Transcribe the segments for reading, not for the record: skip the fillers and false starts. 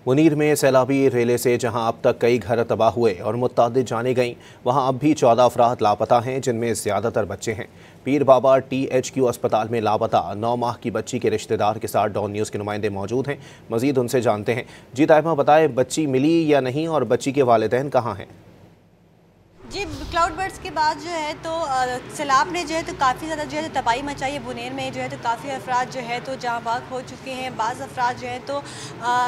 मुनीर में सैलाबी रेले से जहां अब तक कई घर तबाह हुए और मुतअद्दिद जाने गईं, वहां अब भी 14 अफराद लापता हैं, जिनमें ज़्यादातर बच्चे हैं। पीर बाबा THQ अस्पताल में लापता 9 माह की बच्ची के रिश्तेदार के साथ डॉन न्यूज़ के नुमाइंदे मौजूद हैं। मजीद उनसे जानते हैं। जी ताइमा, बताएं, बच्ची मिली या नहीं और बच्ची के वालिदैन कहाँ हैं? जी, क्लाउड बर्ड्स के बाद जो है तो सैलाब ने जो है तो काफ़ी ज़्यादा जो है तो तबाही मचाई है। बुनेर में जो है तो काफ़ी अफराद जो है तो जहाँ बाग हो चुके हैं। बाज़ अफराद जो है तो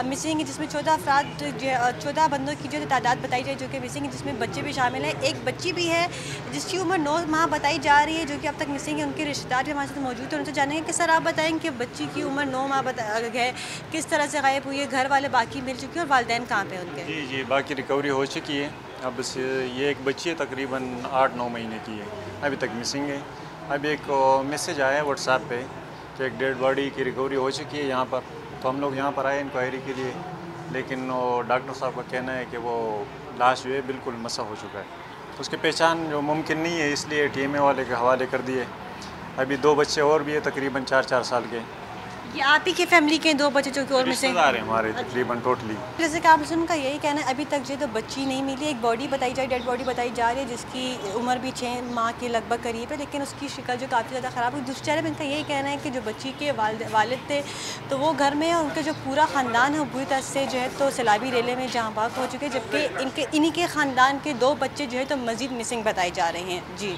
मिसिंग है, जिसमें 14 अफराद जो है 14 बंदों की जो है तादाद बताई जाए जो कि मिसिंग है, जिसमें बच्चे भी शामिल हैं। एक बच्ची भी है जिसकी उम्र 9 माह बताई जा रही है, जो कि अब तक मिसिंग है। उनके रिश्तेदार जो हमारे साथ मौजूद हैं, उनसे जानेंगे कि सर आप बताएँ कि बच्ची की उम्र 9 माह है, किस तरह से गायब हुई है, घर वाले बाकी मिल चुके हैं और वालिदैन कहाँ पे उनके? जी, बाकी रिकवरी हो चुकी है। अब ये एक बच्ची है, तकरीबन 8-9 महीने की है, अभी तक मिसिंग है। अभी एक मैसेज आया है व्हाट्सएप पे कि एक डेड बॉडी की रिकवरी हो चुकी है यहाँ पर। तो हम लोग यहाँ पर आए इंक्वायरी के लिए, लेकिन वो डॉक्टर साहब का कहना है कि वो लाश जो है बिल्कुल मसा हो चुका है। उसकी पहचान जो मुमकिन नहीं है, इसलिए TMA वाले के हवाले कर दिए। अभी 2 बच्चे और भी है, तकरीबन 4-4 साल के। ये आप ही की फैमिली के 2 बच्चे जो कि और मिसिंग रिश्तेदार हैं हमारे तकरीबन टोटली। जैसे कि आप उनका यही कहना है अभी तक जो तो बच्ची नहीं मिली। एक बॉडी बताई जाए, डेड बॉडी बताई जा रही है, जिसकी उम्र भी 6 माह के लगभग करीब है, लेकिन उसकी शक्ल जो काफ़ी ज़्यादा ख़राब है। दूसरी तरफ इनका यही कहना है कि जो बच्ची के वालिद थे तो वो घर में, और उनका जो पूरा ख़ानदान है वो बुरी तरह से जो है तो सैलाबी रेले में जहाँ बाग हो चुके हैं, जबकि इन्हीं के ख़ानदान के 2 बच्चे जो है तो मज़ीद मिसिंग बताए जा रहे हैं। जी।